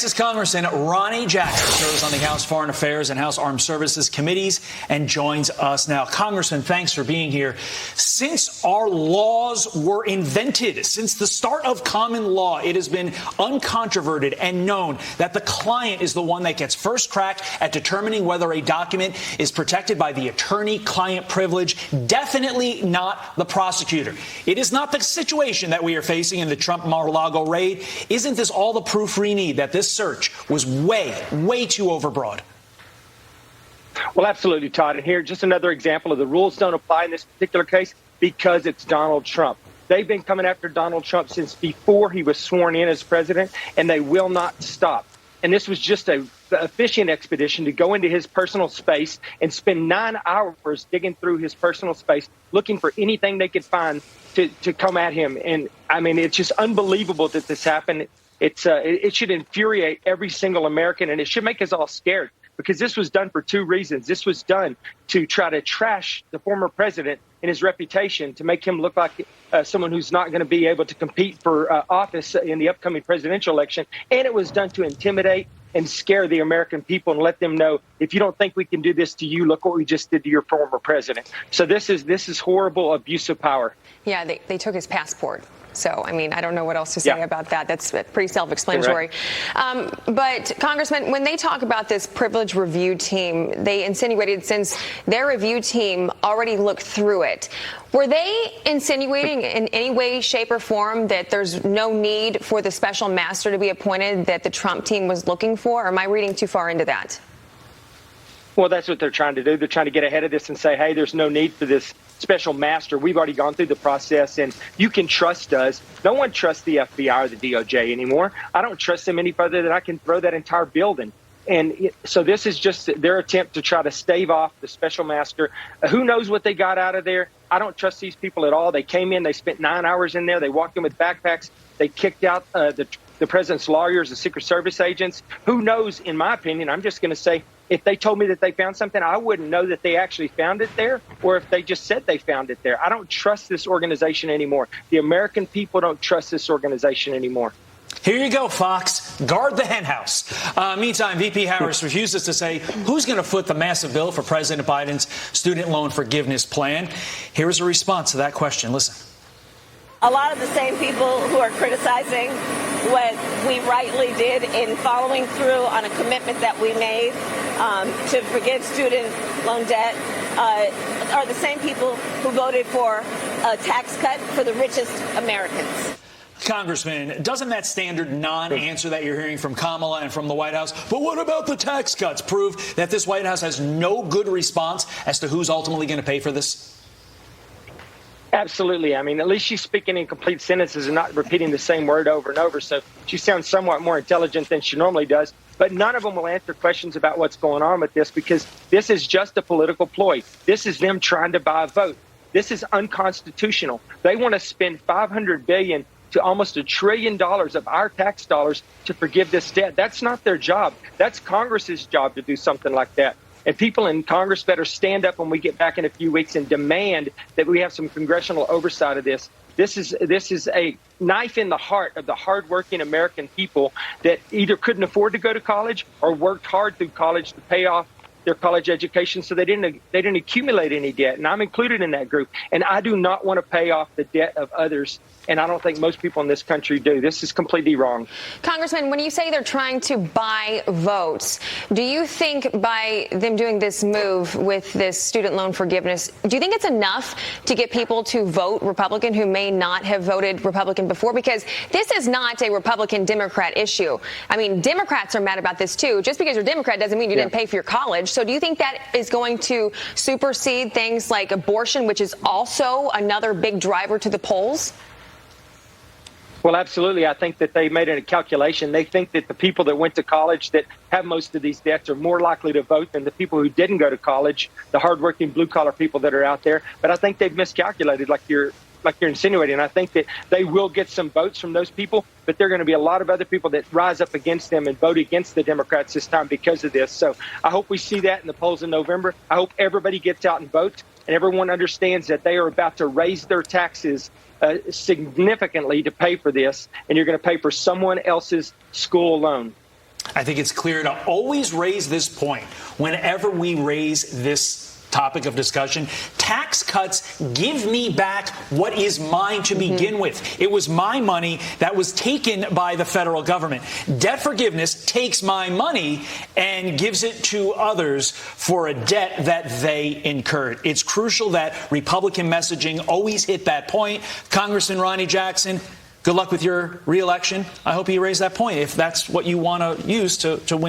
This is Congressman Ronny Jackson, serves on the House Foreign Affairs and House Armed Services Committees and joins us now. Congressman, thanks for being here. Since our laws were invented, since the start of common law, it has been uncontroverted and known that the client is the one that gets first crack at determining whether a document is protected by the attorney-client privilege, definitely not the prosecutor. It is not the situation that we are facing in the Trump Mar-a-Lago raid. Isn't this all the proof we need that this search was way too overbroad? Well, absolutely, Todd. And here, just another example of the rules don't apply in this particular case because it's Donald Trump. They've been coming after Donald Trump since before he was sworn in as president, and they will not stop. And this was just a fishing expedition to go into his personal space and spend 9 hours digging through his personal space, looking for anything they could find to come at him. And I mean, it's just unbelievable that this happened. It should infuriate every single American, and it should make us all scared because this was done for two reasons. This was done to try to trash the former president and his reputation, to make him look like someone who's not going to be able to compete for office in the upcoming presidential election. And it was done to intimidate and scare the American people and let them know, if you don't think we can do this to you, look what we just did to your former president. So this is horrible abuse of power. Yeah, they took his passport. So, I mean, I don't know what else to say about that. That's pretty self-explanatory. Right. But, Congressman, when they talk about this privilege review team, they insinuated since their review team already looked through it. Were they insinuating in any way, shape, or form that there's no need for the special master to be appointed that the Trump team was looking for? Or am I reading too far into that? Well, that's what they're trying to do. They're trying to get ahead of this and say, hey, there's no need for this special master. We've already gone through the process, and you can trust us. No one trusts the FBI or the DOJ anymore. I don't trust them any further than I can throw that entire building. And so this is just their attempt to try to stave off the special master. Who knows what they got out of there? I don't trust these people at all. They came in, they spent 9 hours in there. They walked in with backpacks. They kicked out the president's lawyers, the Secret Service agents. Who knows, in my opinion, I'm just going to say, if they told me that they found something, I wouldn't know that they actually found it there, or if they just said they found it there. I don't trust this organization anymore. The American people don't trust this organization anymore. Here you go, Fox. Guard the henhouse. Meantime, VP Harris refuses to say who's going to foot the massive bill for President Biden's student loan forgiveness plan. Here's a response to that question. Listen. A lot of the same people who are criticizing what we rightly did in following through on a commitment that we made to forgive student loan debt are the same people who voted for a tax cut for the richest Americans. Congressman, doesn't that standard non-answer that you're hearing from Kamala and from the White House, but what about the tax cuts, prove that this White House has no good response as to who's ultimately going to pay for this? Absolutely. I mean, at least she's speaking in complete sentences and not repeating the same word over and over. So she sounds somewhat more intelligent than she normally does. But none of them will answer questions about what's going on with this, because this is just a political ploy. This is them trying to buy a vote. This is unconstitutional. They want to spend $500 billion to almost $1 trillion of our tax dollars to forgive this debt. That's not their job. That's Congress's job to do something like that. And people in Congress better stand up when we get back in a few weeks and demand that we have some congressional oversight of this. This is a knife in the heart of the hardworking American people that either couldn't afford to go to college or worked hard through college to pay off their college education, so they didn't accumulate any debt. And I'm included in that group. And I do not want to pay off the debt of others. And I don't think most people in this country do. This is completely wrong. Congressman, when you say they're trying to buy votes, do you think by them doing this move with this student loan forgiveness, do you think it's enough to get people to vote Republican who may not have voted Republican before? Because this is not a Republican-Democrat issue. I mean, Democrats are mad about this, too. Just because you're a Democrat doesn't mean you didn't pay for your college. So do you think that is going to supersede things like abortion, which is also another big driver to the polls? Well, absolutely. I think that they made a calculation. They think that the people that went to college that have most of these debts are more likely to vote than the people who didn't go to college, the hardworking blue-collar people that are out there. But I think they've miscalculated, like you're insinuating. I think that they will get some votes from those people, but there are going to be a lot of other people that rise up against them and vote against the Democrats this time because of this. So I hope we see that in the polls in November. I hope everybody gets out and votes, and everyone understands that they are about to raise their taxes significantly to pay for this, and you're going to pay for someone else's school loan. I think it's clear to always raise this point whenever we raise this topic of discussion. Tax cuts give me back what is mine to begin with. It was my money that was taken by the federal government. Debt forgiveness takes my money and gives it to others for a debt that they incurred. It's crucial that Republican messaging always hit that point. Congressman Ronny Jackson, good luck with your reelection. I hope you raise that point if that's what you want to use to win.